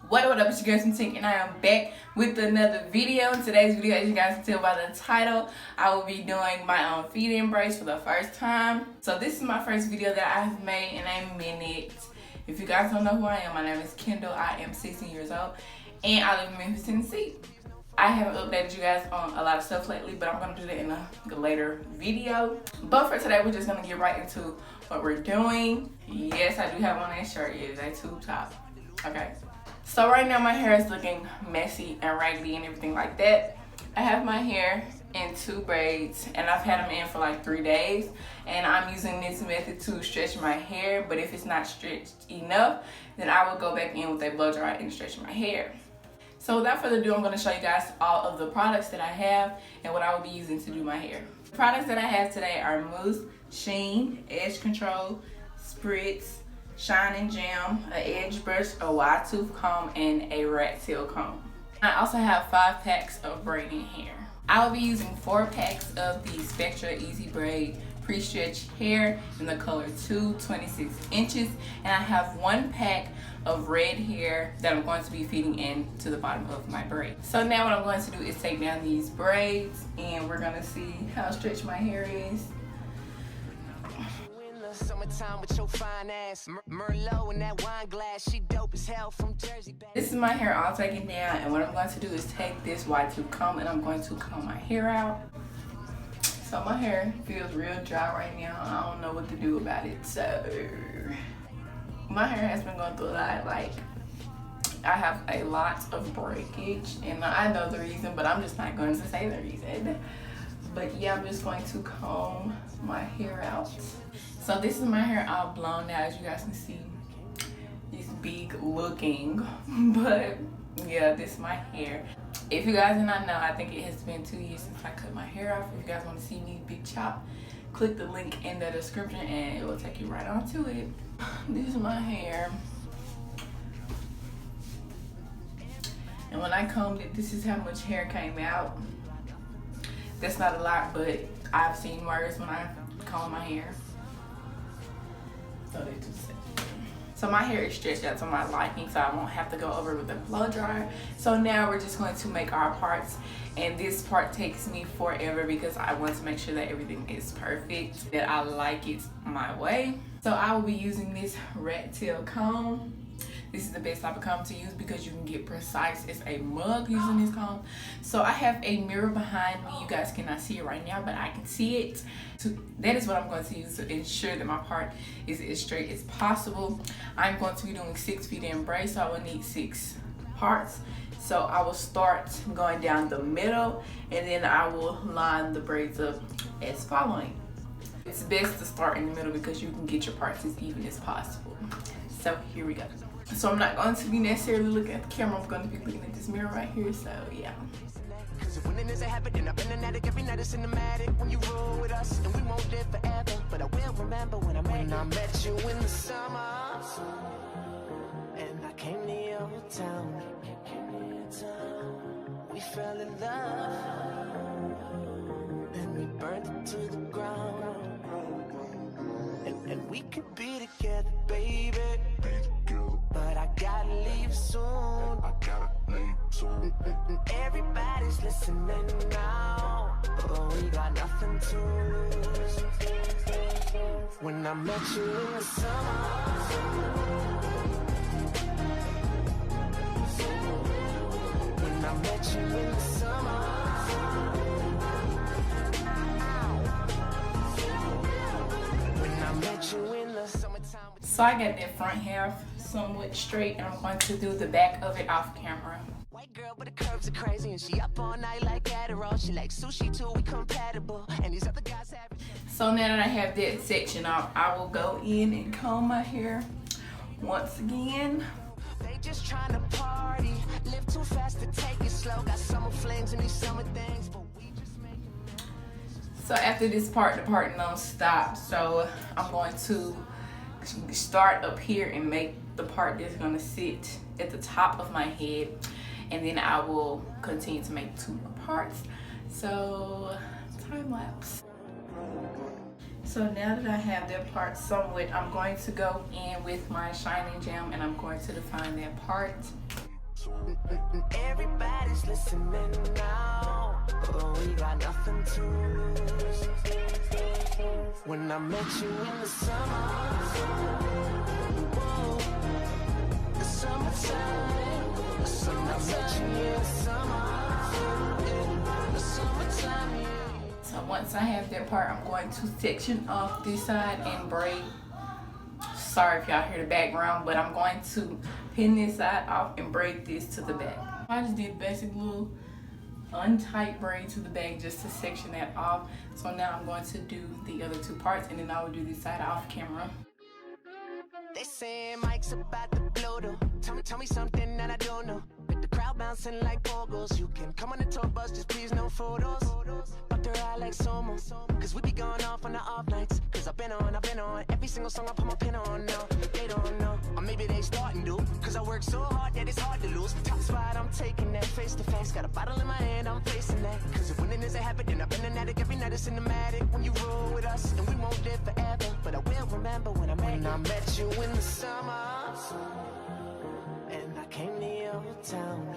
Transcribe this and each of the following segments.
What up, it's your girl from Tink, and I am back with another video. In today's video, as you guys can tell by the title, I will be doing my own feed-in braids for the first time. So this is my first video that I have made in a minute. If you guys don't know who I am, my name is Kendall. I am 16 years old, and I live in Memphis, Tennessee. I haven't updated you guys on a lot of stuff lately, but I'm going to do that in a later video. But for today, we're just going to get right into what we're doing. Yes, I do have on that shirt. It is a tube top. Okay. So right now my hair is looking messy and raggedy and everything like that. I have my hair in 2 braids and I've had them in for like 3 days, and I'm using this method to stretch my hair, but if it's not stretched enough, then I will go back in with a blow dry and stretch my hair. So without further ado, I'm going to show you guys all of the products that I have and what I will be using to do my hair. The products that I have today are mousse, sheen, edge control, spritz, shine and jam, an edge brush, a wide tooth comb, and a rat tail comb. I also have 5 packs of braiding hair. I will be using 4 packs of the Spectra Easy Braid pre-stretch hair in the color 226 inches, and I have 1 pack of red hair that I'm going to be feeding into the bottom of my braid. So now what I'm going to do is take down these braids, and we're going to see how stretched my hair is. Summertime with your fine ass, Merlot in that wine glass, she dope as hell from Jersey. This is my hair all taken down, and what I'm going to do is take this wide tooth comb and I'm going to comb my hair out. So my hair feels real dry right now. I don't know what to do about it. So my hair has been going through a lot. Like, I have a lot of breakage, and I know the reason, but I'm just not going to say the reason. But yeah, I'm just going to comb my hair out. So this is my hair all blown out, as you guys can see. It's big looking, but yeah, this is my hair. If you guys do not know, I think it has been 2 years since I cut my hair off. If you guys want to see me big chop, click the link in the description and it will take you right on to it. This is my hair. And when I combed it, this is how much hair came out. That's not a lot, but I've seen worse when I comb my hair. So my hair is stretched out to my liking, so I won't have to go over with a blow dryer. So now we're just going to make our parts, and this part takes me forever because I want to make sure that everything is perfect, that I like it my way. So I will be using this rat tail comb. This is the best type of comb to use because you can get precise as a mug using this comb. So I have a mirror behind me. You guys cannot see it right now, but I can see it. So that is what I'm going to use to ensure that my part is as straight as possible. I'm going to be doing 6 feed-in braids, so I will need 6 parts. So I will start going down the middle, and then I will line the braids up as following. It's best to start in the middle because you can get your parts as even as possible. So here we go. So I'm not going to be necessarily looking at the camera. I'm going to be looking at this mirror right here. So yeah. Cause if winning is a habit, then I've been an addict. Every night is cinematic. When you roll with us, and we won't live forever, but I will remember when I met you in the summer, and I came to your town. We fell in love, and we burned it to the ground. And we could be together, baby. But I gotta leave soon. Everybody's listening now, but we got nothing to lose. When I met you in the summer, when I met you in the summer, when I met you in the summertime. So I got that front half somewhat straight, and I'm going to do the back of it off camera. White girl, but the curves are crazy, and she up all night like Adderall. She likes sushi too, we compatible, and these other guys have. So now that I have that section off, I will go in and comb my hair once again. They just trying to party, live too fast to take it slow. Got summer flings and these summer things, but we just make it. So after this part, the part don't stop. So I'm going to start up here and make the part that's going to sit at the top of my head, and then I will continue to make 2 more parts. So time lapse. So now that I have that part somewhat, I'm going to go in with my shining gem and I'm going to define that part. Everybody's listening now. Oh, we got nothing to lose. When I met you in the summer, whoa, the summertime, the summertime, yeah, the summertime, yeah. So once I have that part, I'm going to section off this side and braid. Sorry if y'all hear the background, but I'm going to pin this side off and braid this to the back. I just did basic little untight braid to the back just to section that off. So now I'm going to do the other two parts, and then I will do this side off camera. They say Mike's about to blow though. Tell me something that I don't know. With the crowd bouncing like bogles. You can come on the tour bus, just please no photos. But they're out like Somo. Cause we be going off on the off nights. Cause I've been on every single song I put my pin on now. They don't know, or maybe they starting to. Cause I work so hard that it's hard to lose. Top spot, I'm taking that face to face. Got a bottle in my hand, I'm facing that. Cause if winning is a habit, then I've been an addict. Every night it's cinematic. When you roll with us, and we won't live forever. But I will remember when I met you in the summer, and I came to your town.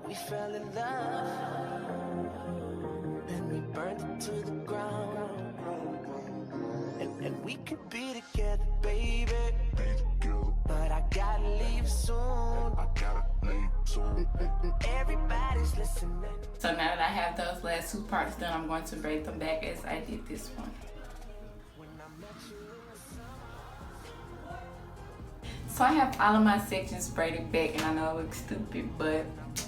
We fell in love, then we burned it to the ground. And we could be together, baby. But I gotta leave soon. Everybody's listening. So now that I have those last two parts done, I'm going to braid them back as I did this one. So I have all of my sections braided back, and I know it looks stupid, but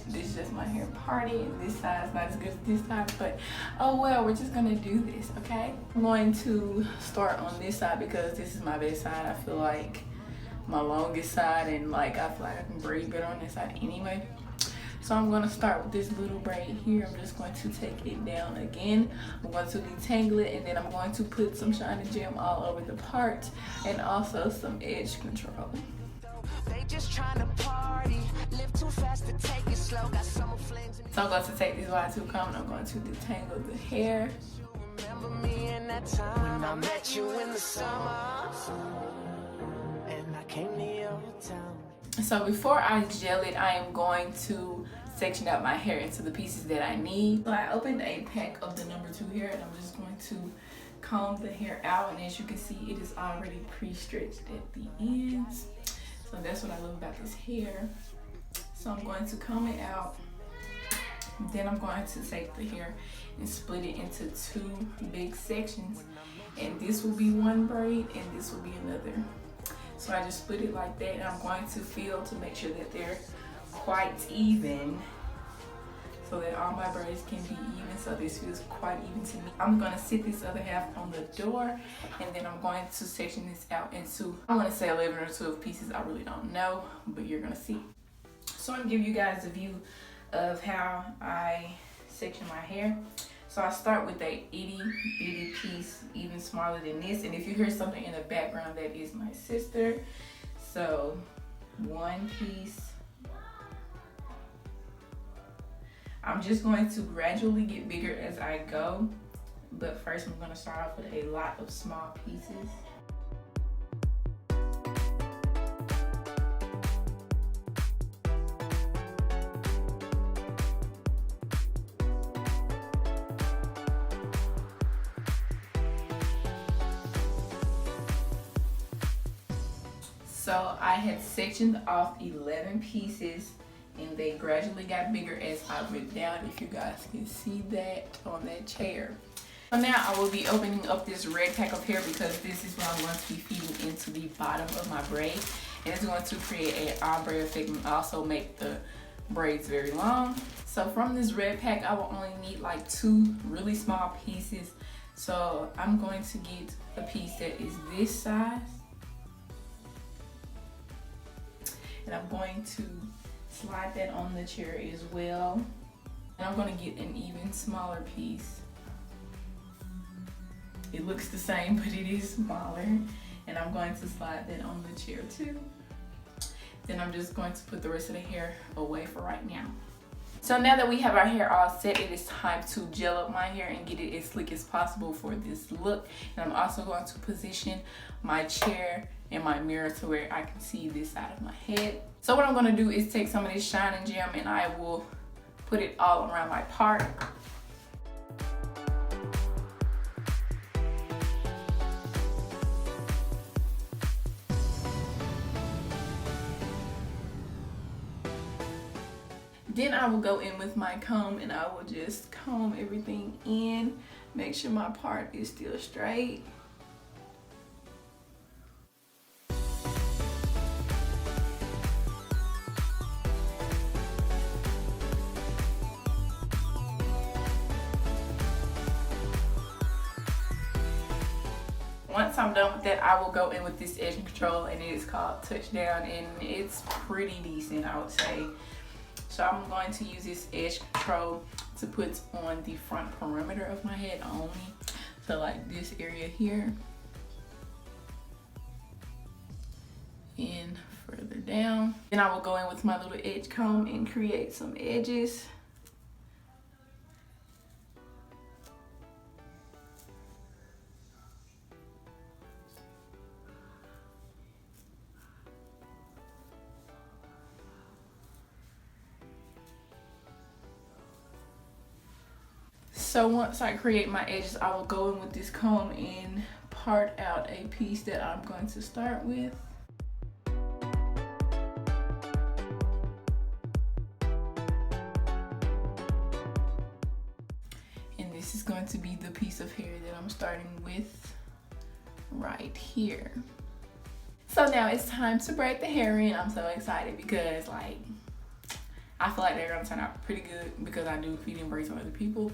this is just my hair party, and this side's not as good as this side, but oh well, we're just gonna do this, okay? I'm going to start on this side because this is my best side. I feel like my longest side, and like I feel like I can braid better on this side anyway. So I'm going to start with this little braid here. I'm just going to take it down again. I'm going to detangle it, and then I'm going to put some shiny gem all over the part and also some edge control. They just trying to party, live too fast to take it slow. Got summer flings. So I'm going to take this Y2 comb and I'm going to detangle the hair. Remember me in that time when I met you in the summer, and I came to your town. So before I gel it, I am going to section out my hair into the pieces that I need. So I opened a pack of the number 2 hair, and I'm just going to comb the hair out, and as you can see, it is already pre-stretched at the ends. So that's what I love about this hair. So I'm going to comb it out. Then I'm going to take the hair and split it into 2 big sections. And this will be one braid and this will be another. So I just split it like that, and I'm going to feel to make sure that they're quite even, so that all my braids can be even, so this feels quite even to me. I'm going to sit this other half on the door, and then I'm going to section this out into, I want to say 11 or 12 pieces. I really don't know, but you're going to see. So I'm going to give you guys a view of how I section my hair. So I start with a itty bitty piece, even smaller than this. And if you hear something in the background, that is my sister. So 1 piece. I'm just going to gradually get bigger as I go. But first I'm going to start off with a lot of small pieces. So I had sectioned off 11 pieces, and they gradually got bigger as I went down, if you guys can see that on that chair. So now I will be opening up this red pack of hair, because this is what I'm going to be feeding into the bottom of my braid, and it's going to create an ombre effect and also make the braids very long. So from this red pack, I will only need like 2 really small pieces. So I'm going to get a piece that is this size, and I'm going to slide that on the chair as well. And I'm going to get an even smaller piece. It looks the same, but it is smaller. And I'm going to slide that on the chair too. Then I'm just going to put the rest of the hair away for right now. So now that we have our hair all set, it is time to gel up my hair and get it as slick as possible for this look. And I'm also going to position my chair and my mirror to where I can see this side of my head. So what I'm going to do is take some of this shining gel and I will put it all around my part. Then I will go in with my comb and I will just comb everything in, make sure my part is still straight. Once I'm done with that, I will go in with this edge control and it is called Touchdown and it's pretty decent, I would say. So I'm going to use this edge control to put on the front perimeter of my head only. So like this area here. And further down. Then I will go in with my little edge comb and create some edges. So once I create my edges, I will go in with this comb and part out a piece that I'm going to start with. And this is going to be the piece of hair that I'm starting with right here. So now it's time to braid the hair in. I'm so excited because like, I feel like they're gonna turn out pretty good because I do feeding braids on other people.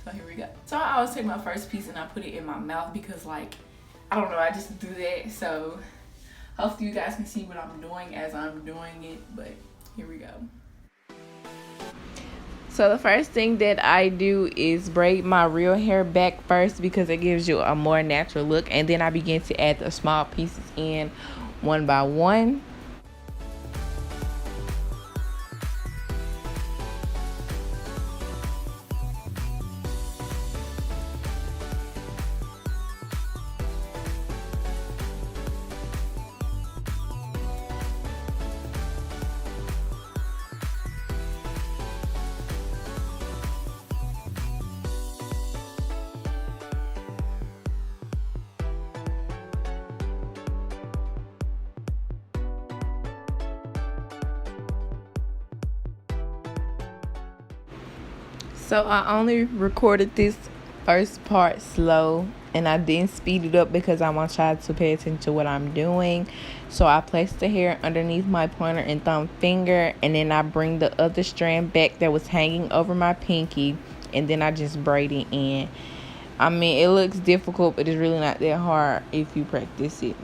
So here we go. So I always take my first piece and I put it in my mouth because like, I don't know, I just do that. So hopefully you guys can see what I'm doing as I'm doing it, but here we go. So the first thing that I do is braid my real hair back first because it gives you a more natural look, and then I begin to add the small pieces in one by one. So I only recorded this first part slow and I didn't speed it up because I want y'all to pay attention to what I'm doing. So I place the hair underneath my pointer and thumb finger, and then I bring the other strand back that was hanging over my pinky, and then I just braid it in. I mean, it looks difficult, but it's really not that hard if you practice it.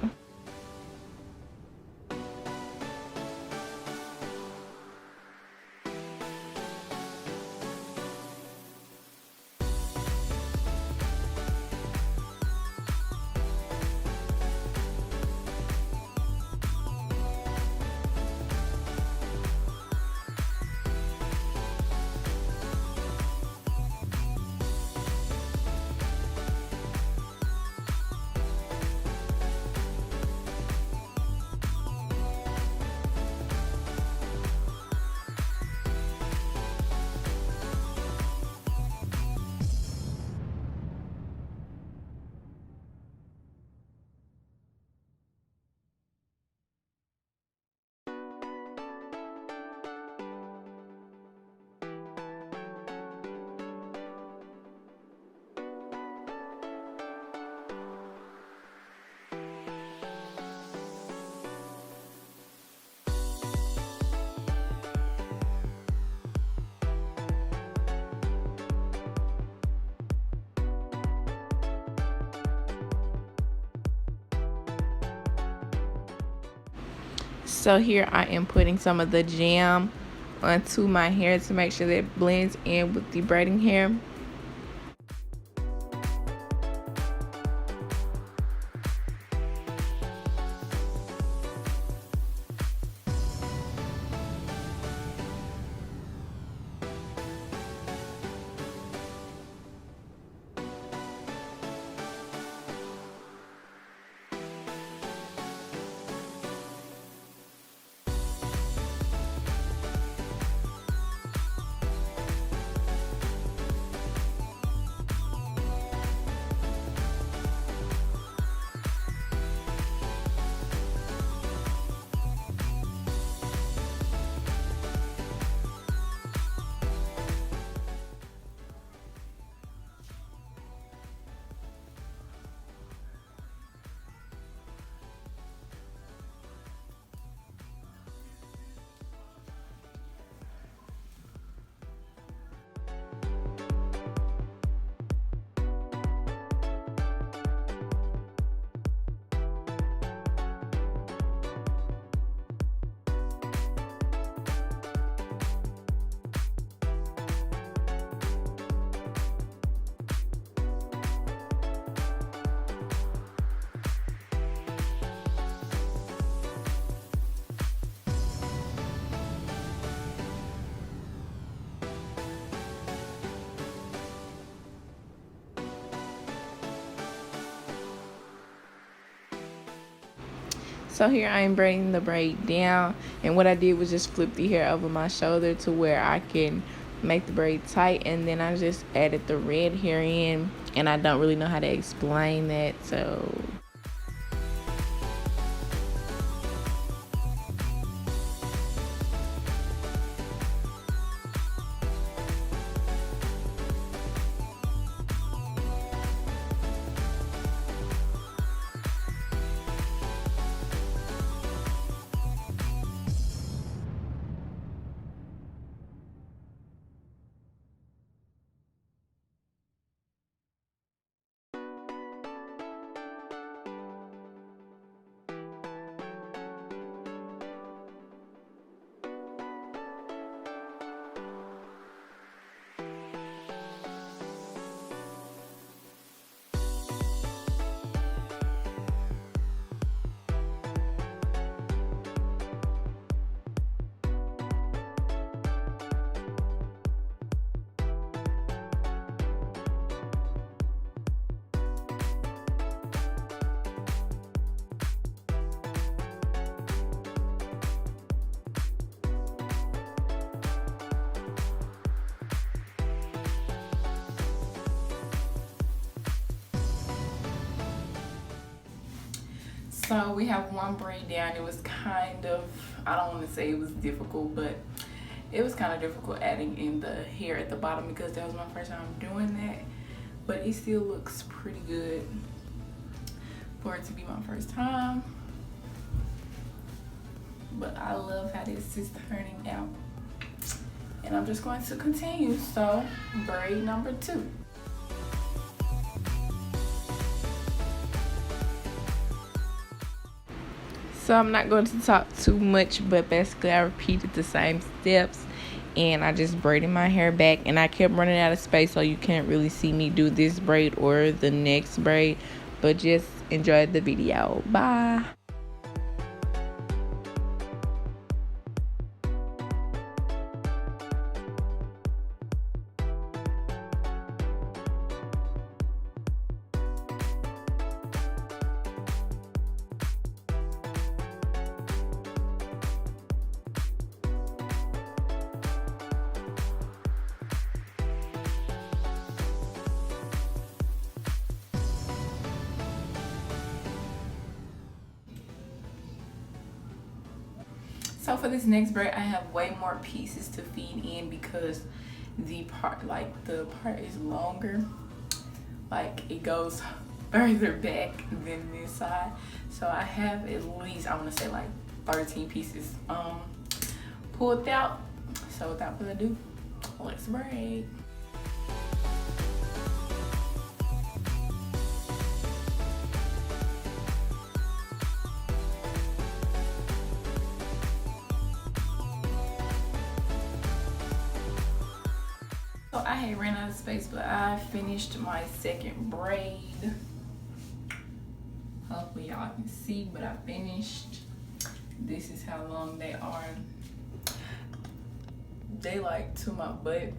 So here I am putting some of the jam onto my hair to make sure that it blends in with the braiding hair. So here I am braiding the braid down, and what I did was just flip the hair over my shoulder to where I can make the braid tight, and then I just added the red hair in, and I don't really know how to explain that, so So we have one braid down. It was kind of, I don't want to say it was difficult, but it was kind of difficult adding in the hair at the bottom because that was my first time doing that. But it still looks pretty good for it to be my first time. But I love how this is turning out. And I'm just going to continue. So braid number 2. So I'm not going to talk too much, but basically I repeated the same steps and I just braided my hair back, and I kept running out of space, so you can't really see me do this braid or the next braid, but just enjoy the video. Bye. So for this next braid, I have way more pieces to feed in because the part is longer. Like it goes further back than this side. So I have at least, I want to say like 13 pieces pulled out. So without further ado, let's braid. So I had ran out of space, but I finished my second braid. Hopefully y'all can see, but I finished. This is how long they are. They like to my butt,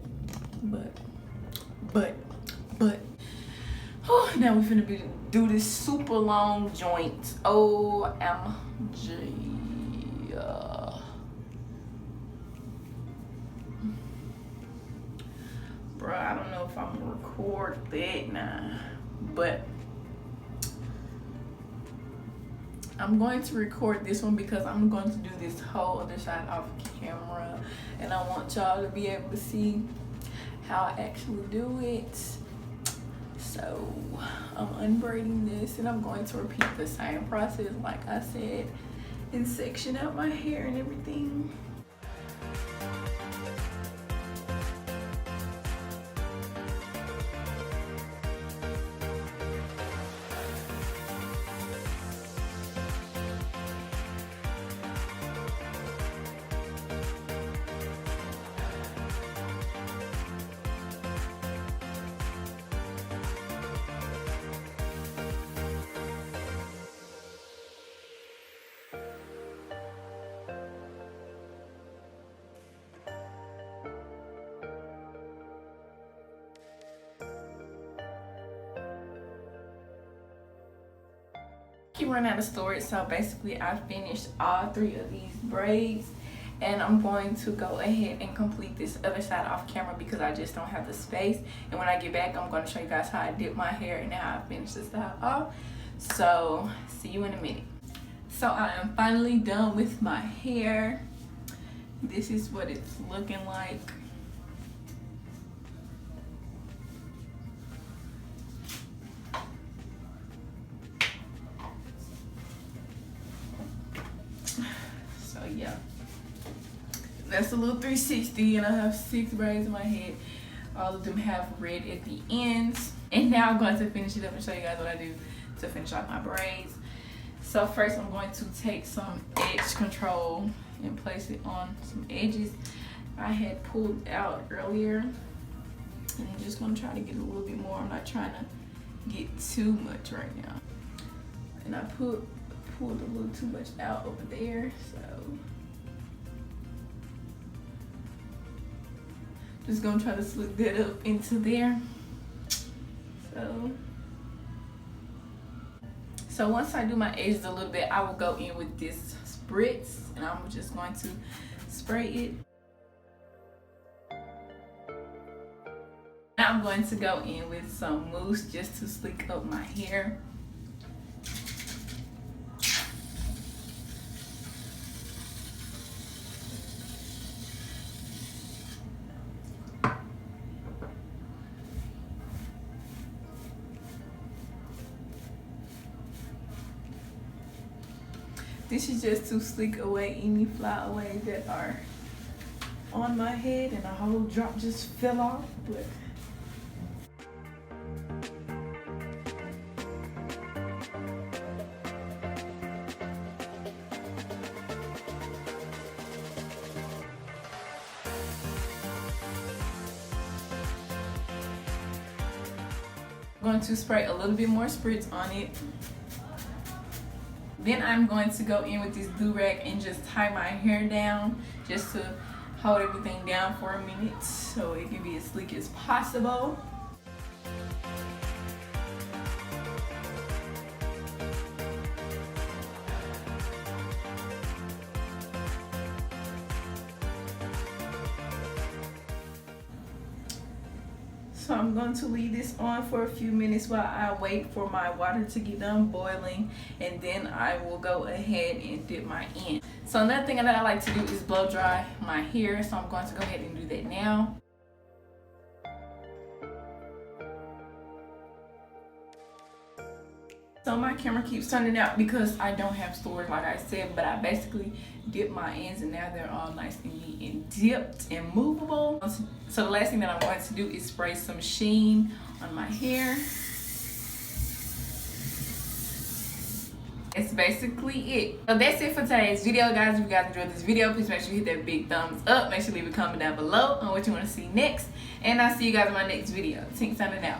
but. Oh, now we finna do this super long joint. OMG. Bruh, I don't know if I'm gonna record that now, but I'm going to record this one because I'm going to do this whole other side off camera, and I want y'all to be able to see how I actually do it. So I'm unbraiding this, and I'm going to repeat the same process like I said, and section out my hair and everything. Keep running out of storage, so basically I finished all 3 of these braids, and I'm going to go ahead and complete this other side off camera because I just don't have the space. And when I get back, I'm going to show you guys how I dip my hair and how I finish this side off. So see you in a minute. So I am finally done with my hair. This is what it's looking like. So yeah, that's a little 360, and I have 6 braids in my head. All of them have red at the ends. And now I'm going to finish it up and show you guys what I do to finish off my braids. So first I'm going to take some edge control and place it on some edges I had pulled out earlier. And I'm just going to try to get a little bit more. I'm not trying to get too much right now. And I pulled a little too much out over there, so just gonna try to slip that up into there. So once I do my edges a little bit, I will go in with this spritz, and I'm just going to spray it. Now I'm going to go in with some mousse just to slick up my hair. This is just to slick away any flyaways that are on my head, and a whole drop just fell off. But I'm going to spray a little bit more spritz on it. Then I'm going to go in with this do-rag and just tie my hair down just to hold everything down for a minute so it can be as sleek as possible. So I'm going to leave this on for a few minutes while I wait for my water to get done boiling, and then I will go ahead and dip my end. So another thing that I like to do is blow dry my hair, so I'm going to go ahead and do that now. So my camera keeps turning out because I don't have storage like I said, but I basically dipped my ends and now they're all nice and neat and dipped and movable. So the last thing that I'm going to do is spray some sheen on my hair. That's basically it. So that's it for today's video, guys. If you guys enjoyed this video, please make sure you hit that big thumbs up. Make sure you leave a comment down below on what you want to see next. And I'll see you guys in my next video. Tink signing out.